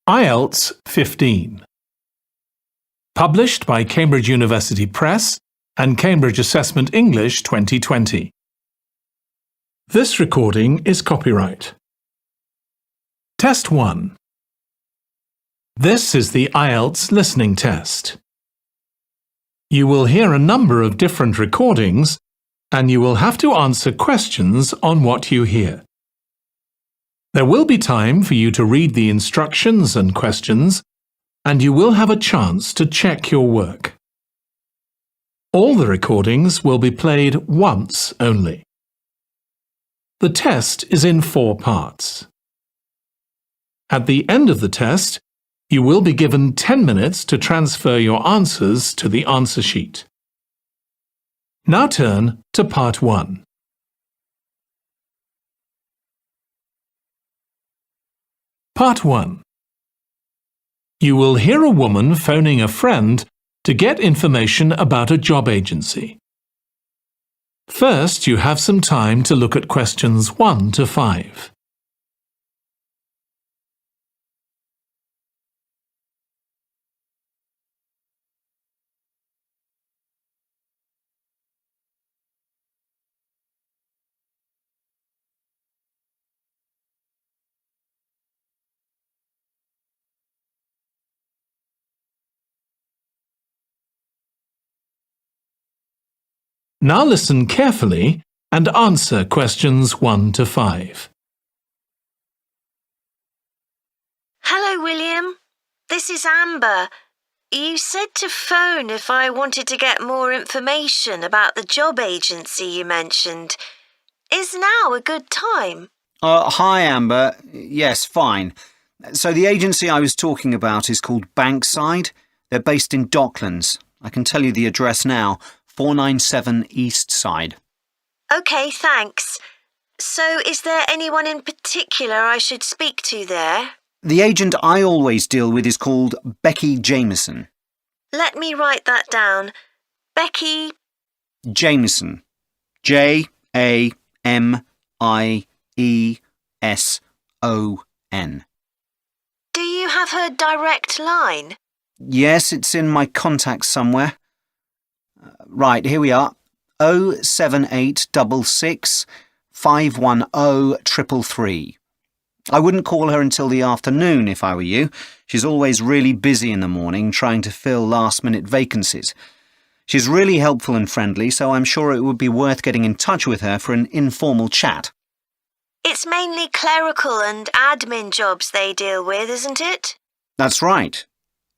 IELTS 15. Published by Cambridge University Press and Cambridge Assessment English 2020. This recording is copyright. Test 1. This is the IELTS listening test. You will hear a number of different recordings and you will have to answer questions on what you hear. There will be time for you to read the instructions and questions, and you will have a chance to check your work. All the recordings will be played once only. The test is in 4 parts. At the end of the test, you will be given 10 minutes to transfer your answers to the answer sheet. Now turn to Part 1. Part 1. You will hear a woman phoning a friend to get information about a job agency. First, you have some time to look at questions 1 to 5. Now listen carefully and answer questions 1 to 5. Hello, William. This is Amber. You said to phone if I wanted to get more information about the job agency you mentioned. Is now a good time? Hi, Amber. Yes, fine. So the agency I was talking about is called Bankside. They're based in Docklands. I can tell you the address now. 497 East Side. OK, thanks. So is there anyone in particular I should speak to there? The agent I always deal with is called Becky Jameson. Let me write that down. Becky Jameson. Jameson. Do you have her direct line? Yes, it's in my contacts somewhere. Right, here we are. 07866 510 333. I wouldn't call her until the afternoon if I were you. She's always really busy in the morning trying to fill last-minute vacancies. She's really helpful and friendly, so I'm sure it would be worth getting in touch with her for an informal chat. It's mainly clerical and admin jobs they deal with, isn't it? That's right.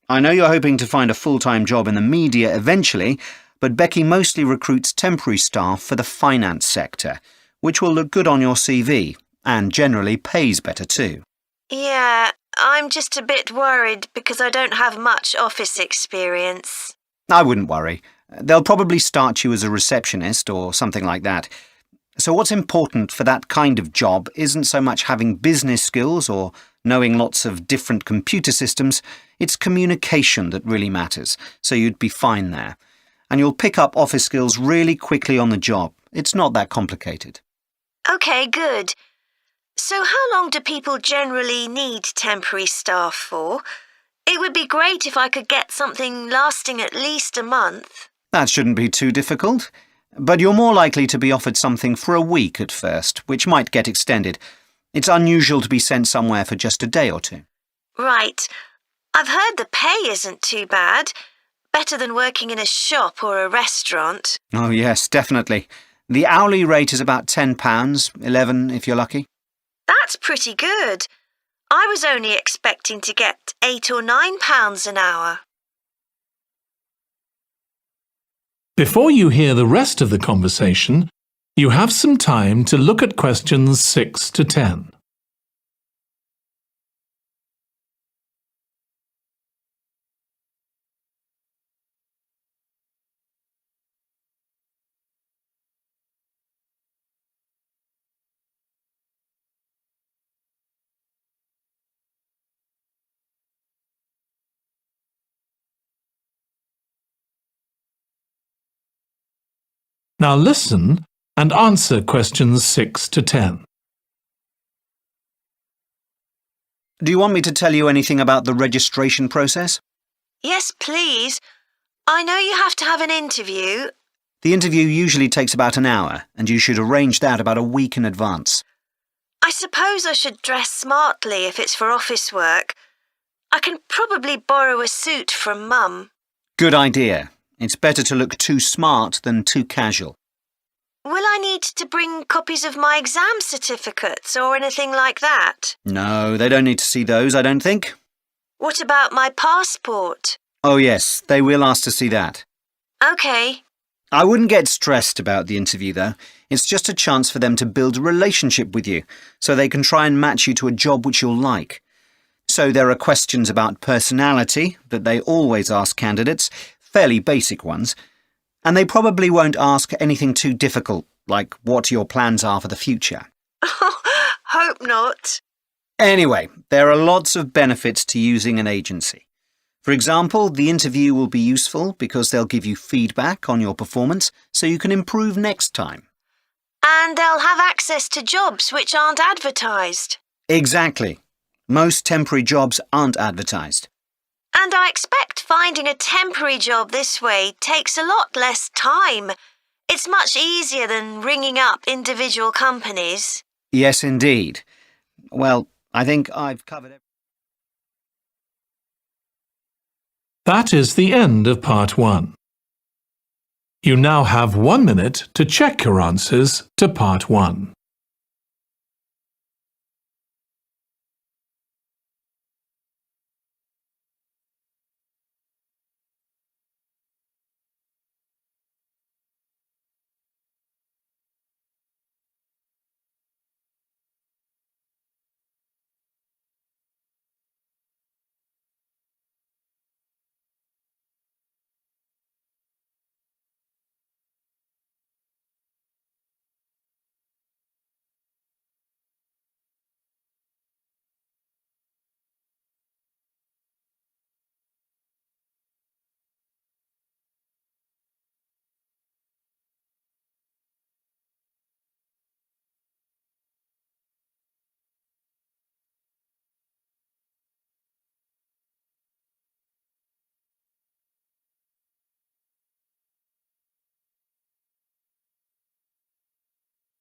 I know you're hoping to find a full-time job in the media eventually, but Becky mostly recruits temporary staff for the finance sector, which will look good on your CV and generally pays better too. Yeah, I'm just a bit worried because I don't have much office experience. I wouldn't worry. They'll probably start you as a receptionist or something like that. So what's important for that kind of job isn't so much having business skills or knowing lots of different computer systems, it's communication that really matters, so you'd be fine there. And you'll pick up office skills really quickly on the job. It's not that complicated. OK, good. So how long do people generally need temporary staff for? It would be great if I could get something lasting at least a month. That shouldn't be too difficult. But you're more likely to be offered something for a week at first, which might get extended. It's unusual to be sent somewhere for just a day or two. Right. I've heard the pay isn't too bad. Better than working in a shop or a restaurant. Oh yes, definitely. The hourly rate is about £10, $11 if you're lucky. That's pretty good. I was only expecting to get £8 or £9 an hour. Before you hear the rest of the conversation, you have some time to look at questions 6 to 10. Now listen and answer questions 6 to 10. Do you want me to tell you anything about the registration process? Yes, please. I know you have to have an interview. The interview usually takes about an hour, and you should arrange that about a week in advance. I suppose I should dress smartly if it's for office work. I can probably borrow a suit from Mum. Good idea. It's better to look too smart than too casual. Will I need to bring copies of my exam certificates or anything like that? No, they don't need to see those, I don't think. What about my passport? Oh yes, they will ask to see that. OK. I wouldn't get stressed about the interview, though. It's just a chance for them to build a relationship with you, so they can try and match you to a job which you'll like. So there are questions about personality that they always ask candidates, fairly basic ones, and they probably won't ask anything too difficult, like what your plans are for the future. Hope not. Anyway, there are lots of benefits to using an agency. For example, the interview will be useful because they'll give you feedback on your performance so you can improve next time. And they'll have access to jobs which aren't advertised. Exactly. Most temporary jobs aren't advertised. And I expect finding a temporary job this way takes a lot less time. It's much easier than ringing up individual companies. Yes, indeed. Well, I think I've covered everything. That is the end of part 1. You now have 1 minute to check your answers to part 1.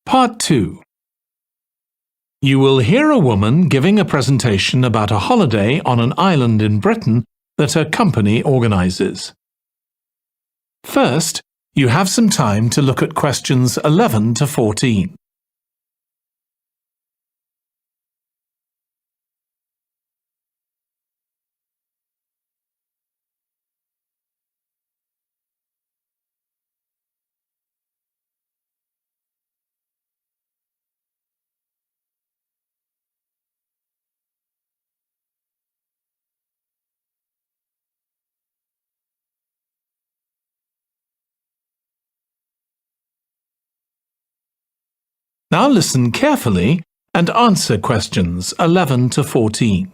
Part 2. You will hear a woman giving a presentation about a holiday on an island in Britain that her company organises. First, you have some time to look at questions 11 to 14. Now listen carefully and answer questions 11 to 14.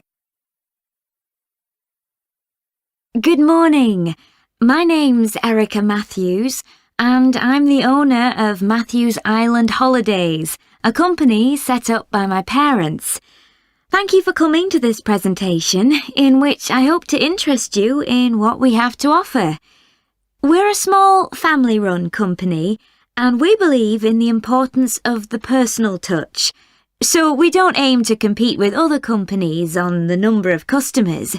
Good morning. My name's Erica Matthews, and I'm the owner of Matthews Island Holidays, a company set up by my parents. Thank you for coming to this presentation, in which I hope to interest you in what we have to offer. We're a small family-run company, and we believe in the importance of the personal touch. So we don't aim to compete with other companies on the number of customers.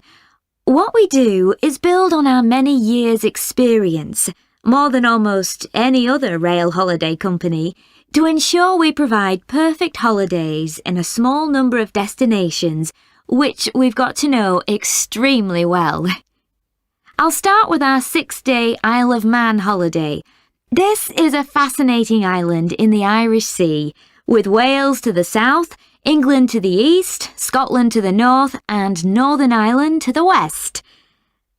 What we do is build on our many years' experience, more than almost any other rail holiday company, to ensure we provide perfect holidays in a small number of destinations, which we've got to know extremely well. I'll start with our 6-day Isle of Man holiday. This is a fascinating island in the Irish Sea, with Wales to the south, England to the east, Scotland to the north, and Northern Ireland to the west.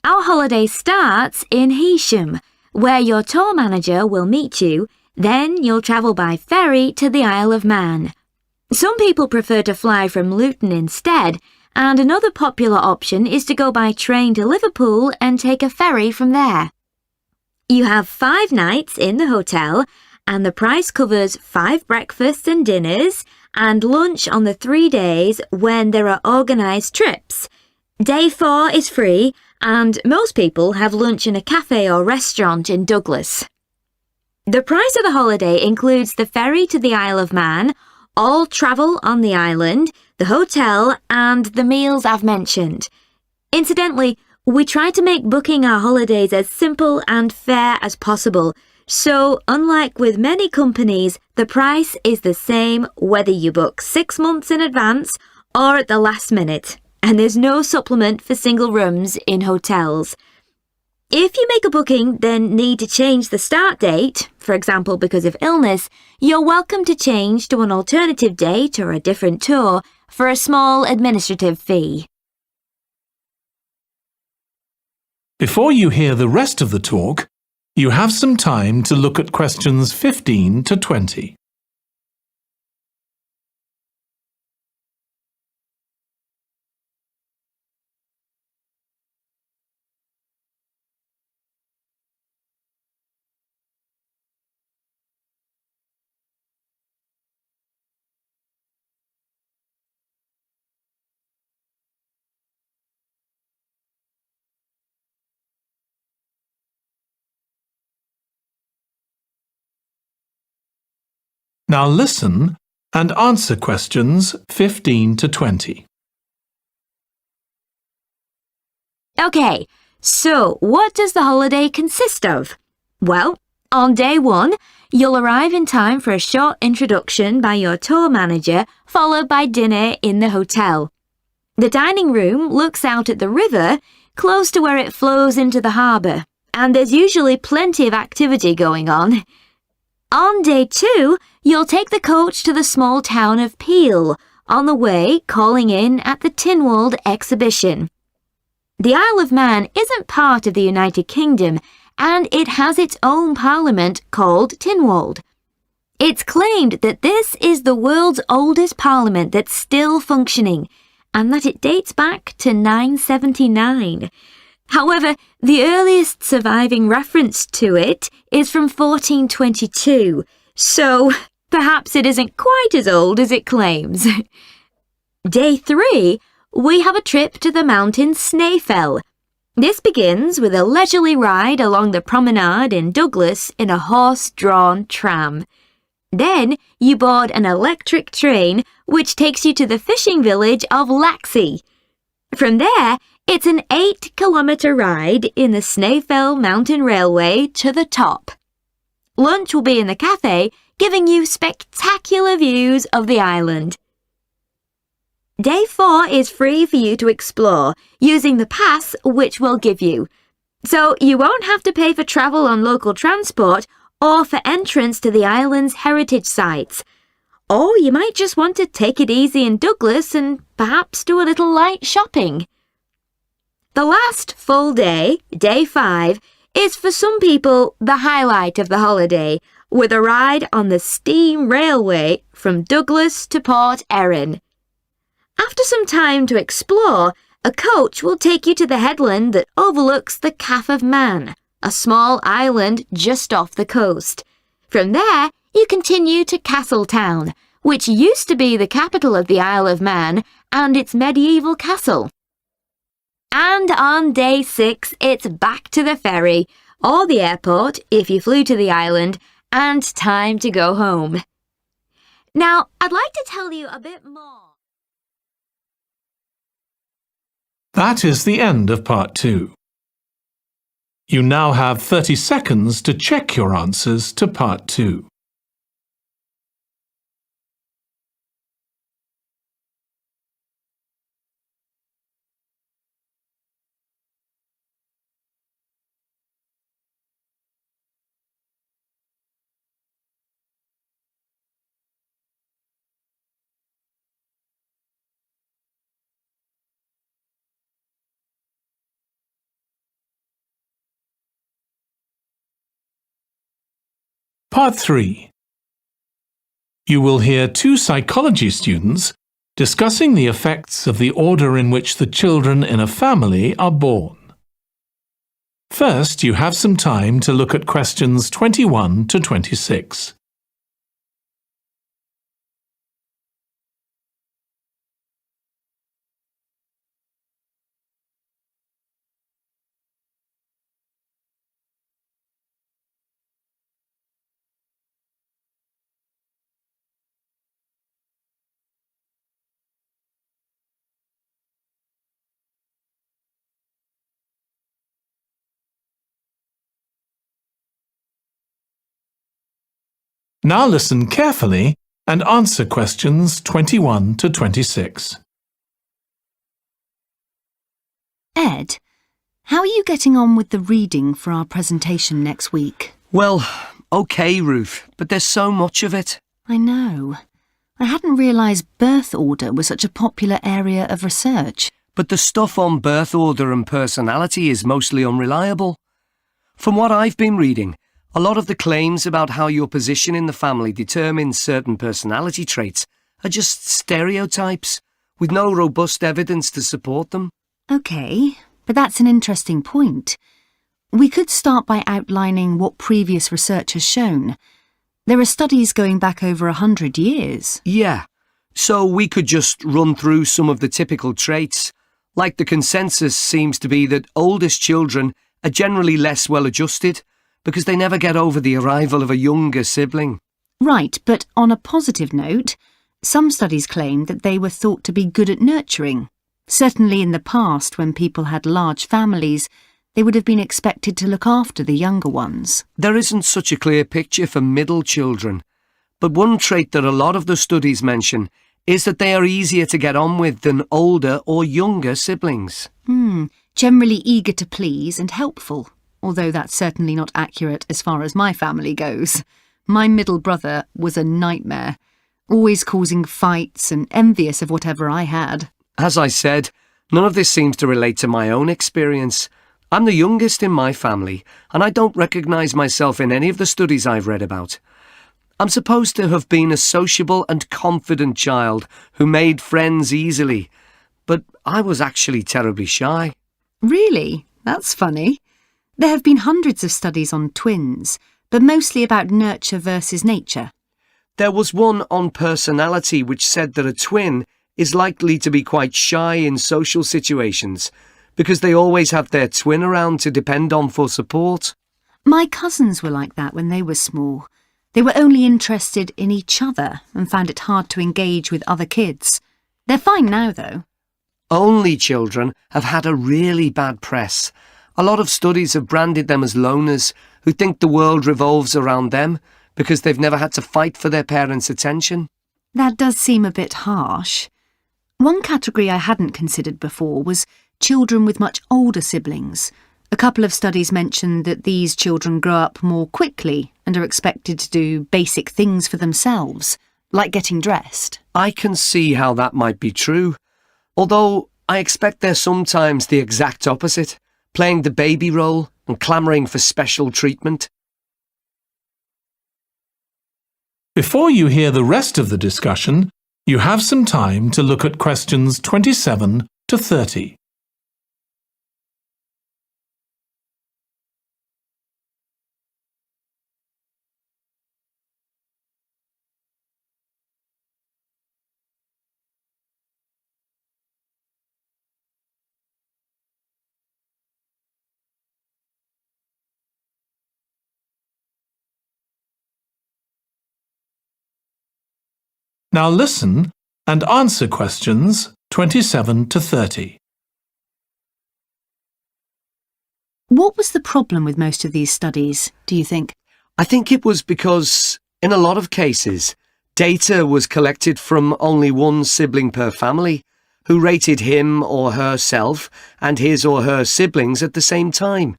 Our holiday starts in Heysham, where your tour manager will meet you. Then you'll travel by ferry to the Isle of Man. Some people prefer to fly from Luton instead, and another popular option is to go by train to Liverpool and take a ferry from there. You have 5 nights in the hotel, and the price covers 5 breakfasts and dinners and lunch on the 3 days when there are organised trips. Day 4 is free, and most people have lunch in a cafe or restaurant in Douglas. The price of the holiday includes the ferry to the Isle of Man, all travel on the island, the hotel, and the meals I've mentioned. Incidentally, we try to make booking our holidays as simple and fair as possible, so unlike with many companies, the price is the same whether you book 6 months in advance or at the last minute, and there's no supplement for single rooms in hotels. If you make a booking, then need to change the start date, for example because of illness, you're welcome to change to an alternative date or a different tour for a small administrative fee. Before you hear the rest of the talk, you have some time to look at questions 15 to 20. Now listen and answer questions 15 to 20. Okay, so what does the holiday consist of? Well, on day 1, you'll arrive in time for a short introduction by your tour manager, followed by dinner in the hotel. The dining room looks out at the river, close to where it flows into the harbour, and there's usually plenty of activity going on. On day 2, you'll take the coach to the small town of Peel, on the way calling in at the Tynwald exhibition. The Isle of Man isn't part of the United Kingdom, and it has its own parliament called Tynwald. It's claimed that this is the world's oldest parliament that's still functioning, and that it dates back to 979. However, the earliest surviving reference to it is from 1422, so perhaps it isn't quite as old as it claims. Day 3, we have a trip to the mountain Snaefell. This begins with a leisurely ride along the promenade in Douglas in a horse-drawn tram. Then you board an electric train which takes you to the fishing village of Laxey. From there, it's an 8-kilometre ride in the Snaefell Mountain Railway to the top. Lunch will be in the cafe, giving you spectacular views of the island. Day 4 is free for you to explore, using the pass which we'll give you. So you won't have to pay for travel on local transport or for entrance to the island's heritage sites. Or you might just want to take it easy in Douglas and perhaps do a little light shopping. The last full day, day 5, is for some people the highlight of the holiday, with a ride on the steam railway from Douglas to Port Erin. After some time to explore, a coach will take you to the headland that overlooks the Calf of Man, a small island just off the coast. From there, you continue to Castletown, which used to be the capital of the Isle of Man and its medieval castle. And on day 6, it's back to the ferry, or the airport if you flew to the island, and time to go home. Now, I'd like to tell you a bit more. That is the end of part 2. You now have 30 seconds to check your answers to part 2. Part 3. You will hear 2 psychology students discussing the effects of the order in which the children in a family are born. First, you have some time to look at questions 21 to 26. Now listen carefully and answer questions 21 to 26. Ed, how are you getting on with the reading for our presentation next week? Well, OK, Ruth, but there's so much of it. I know. I hadn't realised birth order was such a popular area of research. But the stuff on birth order and personality is mostly unreliable. From what I've been reading, a lot of the claims about how your position in the family determines certain personality traits are just stereotypes, with no robust evidence to support them. OK, but that's an interesting point. We could start by outlining what previous research has shown. There are studies going back over 100 years. Yeah, so we could just run through some of the typical traits. Like the consensus seems to be that oldest children are generally less well-adjusted because they never get over the arrival of a younger sibling. Right, but on a positive note, some studies claim that they were thought to be good at nurturing. Certainly in the past, when people had large families, they would have been expected to look after the younger ones. There isn't such a clear picture for middle children, but one trait that a lot of the studies mention is that they are easier to get on with than older or younger siblings. Generally eager to please and helpful, although that's certainly not accurate as far as my family goes. My middle brother was a nightmare, always causing fights and envious of whatever I had. As I said, none of this seems to relate to my own experience. I'm the youngest in my family, and I don't recognise myself in any of the studies I've read about. I'm supposed to have been a sociable and confident child who made friends easily, but I was actually terribly shy. Really? That's funny. There have been hundreds of studies on twins, but mostly about nurture versus nature. There was one on personality which said that a twin is likely to be quite shy in social situations because they always have their twin around to depend on for support. My cousins were like that when they were small. They were only interested in each other and found it hard to engage with other kids. They're fine now, though. Only children have had a really bad press. A lot of studies have branded them as loners who think the world revolves around them because they've never had to fight for their parents' attention. That does seem a bit harsh. One category I hadn't considered before was children with much older siblings. A couple of studies mentioned that these children grow up more quickly and are expected to do basic things for themselves, like getting dressed. I can see how that might be true, although I expect they're sometimes the exact opposite, playing the baby role and clamouring for special treatment. Before you hear the rest of the discussion, you have some time to look at questions 27 to 30. Now listen and answer questions 27 to 30. What was the problem with most of these studies, do you think? I think it was because, in a lot of cases, data was collected from only one sibling per family, who rated him or herself and his or her siblings at the same time.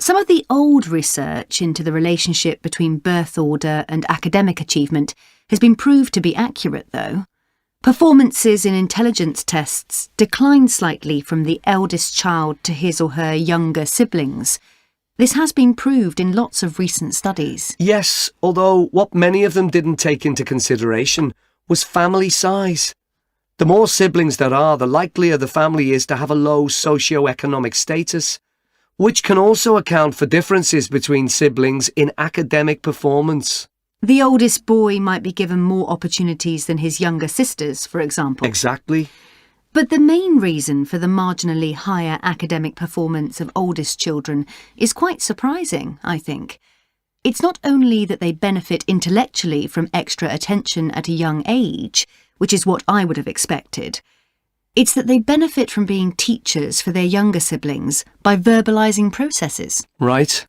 Some of the old research into the relationship between birth order and academic achievement has been proved to be accurate, though. Performances in intelligence tests declined slightly from the eldest child to his or her younger siblings. This has been proved in lots of recent studies. Yes, although what many of them didn't take into consideration was family size. The more siblings there are, the likelier the family is to have a low socio-economic status, which can also account for differences between siblings in academic performance. The oldest boy might be given more opportunities than his younger sisters, for example. Exactly. But the main reason for the marginally higher academic performance of oldest children is quite surprising, I think. It's not only that they benefit intellectually from extra attention at a young age, which is what I would have expected. It's that they benefit from being teachers for their younger siblings by verbalising processes. Right.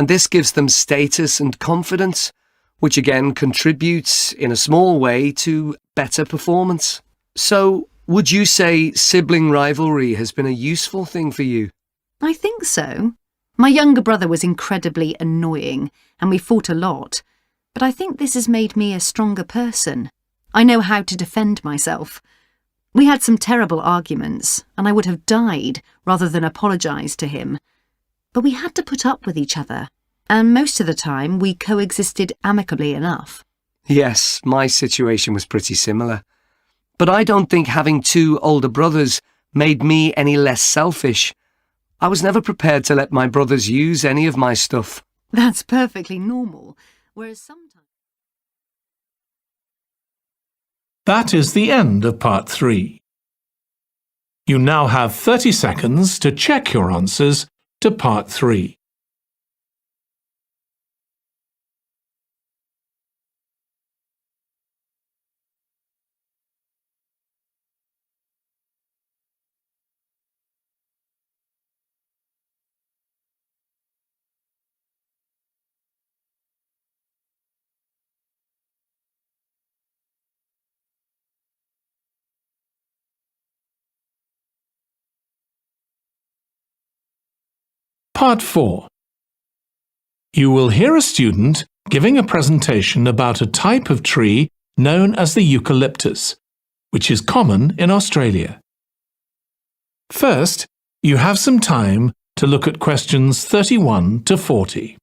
and this gives them status and confidence, which again contributes in a small way to better performance. So, would you say sibling rivalry has been a useful thing for you? I think so. My younger brother was incredibly annoying, and we fought a lot, but I think this has made me a stronger person. I know how to defend myself. We had some terrible arguments, and I would have died rather than apologise to him. But we had to put up with each other, and most of the time we coexisted amicably enough. Yes, my situation was pretty similar. But I don't think having two older brothers made me any less selfish. I was never prepared to let my brothers use any of my stuff. That's perfectly normal, whereas sometimes... That is the end of part 3. You now have 30 seconds to check your answers to part 3. Part 4. You will hear a student giving a presentation about a type of tree known as the eucalyptus, which is common in Australia. First, you have some time to look at questions 31 to 40.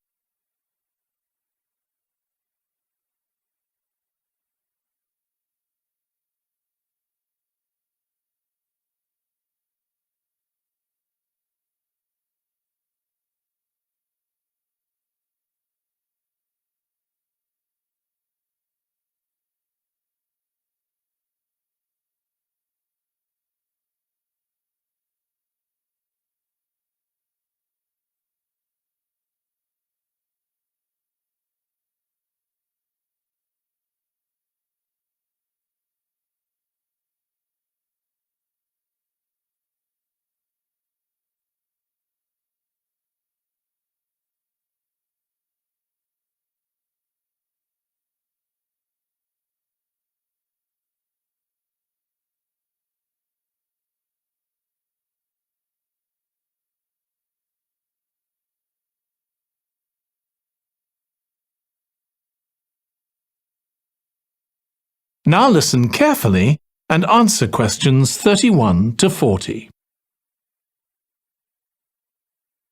Now listen carefully and answer questions 31 to 40.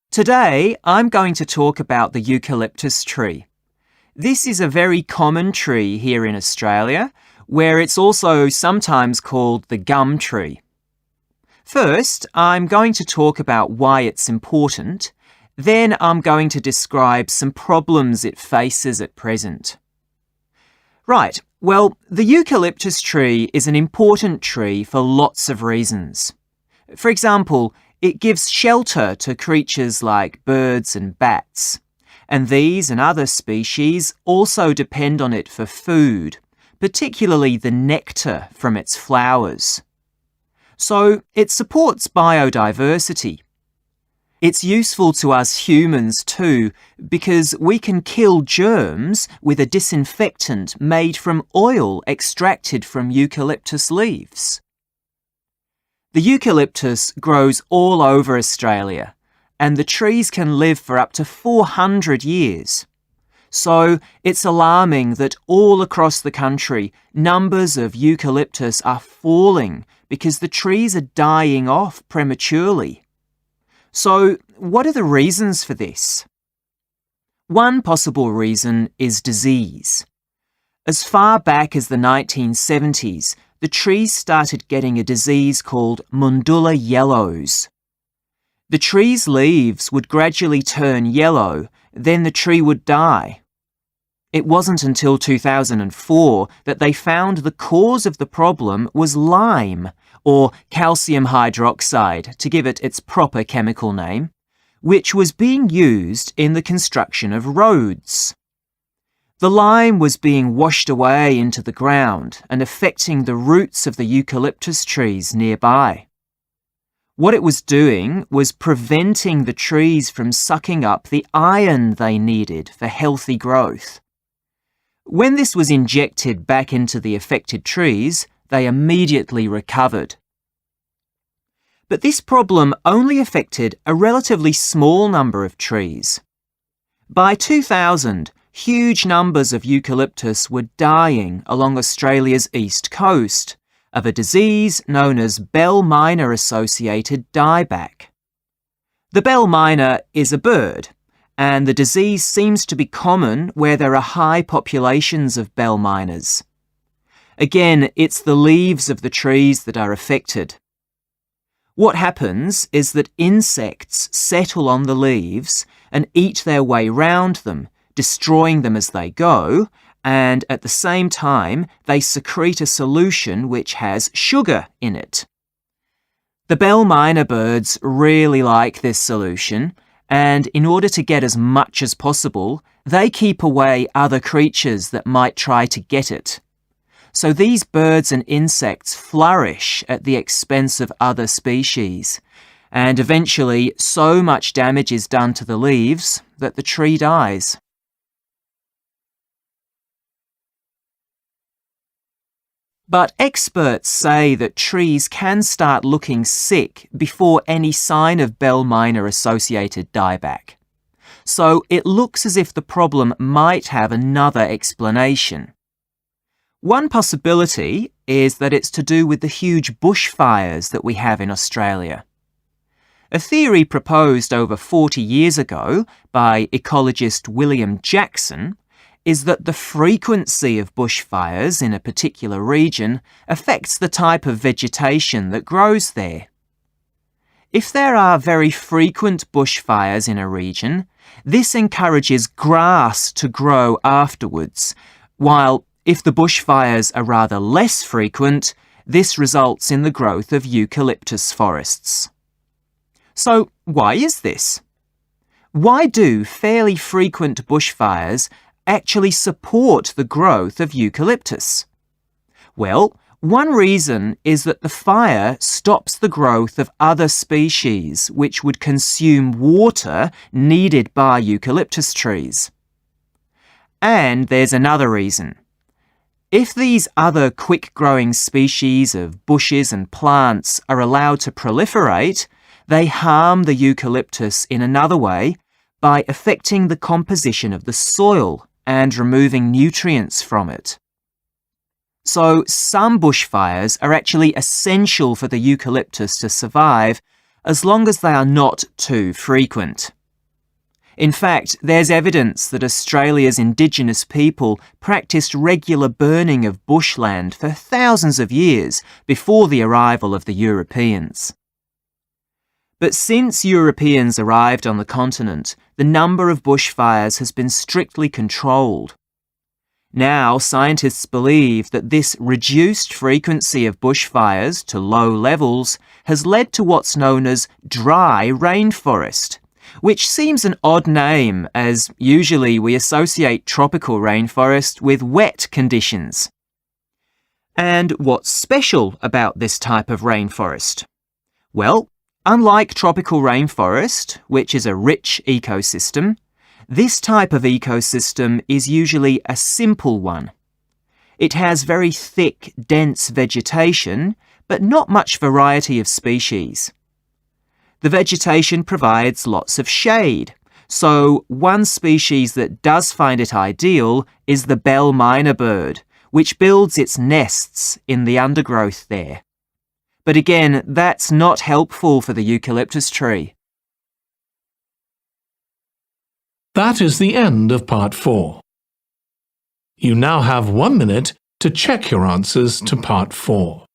Today, I'm going to talk about the eucalyptus tree. This is a very common tree here in Australia, where it's also sometimes called the gum tree. First, I'm going to talk about why it's important. Then I'm going to describe some problems it faces at present. Right, well, the eucalyptus tree is an important tree for lots of reasons. For example, it gives shelter to creatures like birds and bats, and these and other species also depend on it for food, particularly the nectar from its flowers. So it supports biodiversity. It's useful to us humans too, because we can kill germs with a disinfectant made from oil extracted from eucalyptus leaves. The eucalyptus grows all over Australia, and the trees can live for up to 400 years. So it's alarming that all across the country, numbers of eucalyptus are falling because the trees are dying off prematurely. So, what are the reasons for this? One possible reason is disease. As far back as the 1970s, the trees started getting a disease called Mundula yellows. The tree's leaves would gradually turn yellow, then the tree would die. It wasn't until 2004 that they found the cause of the problem was lime, or calcium hydroxide, to give it its proper chemical name, which was being used in the construction of roads. The lime was being washed away into the ground and affecting the roots of the eucalyptus trees nearby. What it was doing was preventing the trees from sucking up the iron they needed for healthy growth. When this was injected back into the affected trees, they immediately recovered. But this problem only affected a relatively small number of trees. By 2000, huge numbers of eucalyptus were dying along Australia's east coast of a disease known as bell miner-associated dieback. The bell miner is a bird, and the disease seems to be common where there are high populations of bell miners. Again, it's the leaves of the trees that are affected. What happens is that insects settle on the leaves and eat their way round them, destroying them as they go, and at the same time they secrete a solution which has sugar in it. The bell miner birds really like this solution, and in order to get as much as possible, they keep away other creatures that might try to get it. So these birds and insects flourish at the expense of other species, and eventually so much damage is done to the leaves that the tree dies. But experts say that trees can start looking sick before any sign of bell miner-associated dieback. So it looks as if the problem might have another explanation. One possibility is that it's to do with the huge bushfires that we have in Australia. A theory proposed over 40 years ago by ecologist William Jackson is that the frequency of bushfires in a particular region affects the type of vegetation that grows there. If there are very frequent bushfires in a region, this encourages grass to grow afterwards, while if the bushfires are rather less frequent, this results in the growth of eucalyptus forests. So, why is this? Why do fairly frequent bushfires actually support the growth of eucalyptus? Well, one reason is that the fire stops the growth of other species which would consume water needed by eucalyptus trees. And there's another reason. If these other quick-growing species of bushes and plants are allowed to proliferate, they harm the eucalyptus in another way by affecting the composition of the soil and removing nutrients from it. So some bushfires are actually essential for the eucalyptus to survive as long as they are not too frequent. In fact, there's evidence that Australia's Indigenous people practiced regular burning of bushland for thousands of years before the arrival of the Europeans. But since Europeans arrived on the continent, the number of bushfires has been strictly controlled. Now, scientists believe that this reduced frequency of bushfires to low levels has led to what's known as dry rainforest, which seems an odd name as usually we associate tropical rainforest with wet conditions. And what's special about this type of rainforest? Well, unlike tropical rainforest, which is a rich ecosystem, this type of ecosystem is usually a simple one. It has very thick, dense vegetation, but not much variety of species. The vegetation provides lots of shade, so one species that does find it ideal is the bell miner bird, which builds its nests in the undergrowth there. But again, that's not helpful for the eucalyptus tree. That is the end of part 4. You now have 1 minute to check your answers to part 4.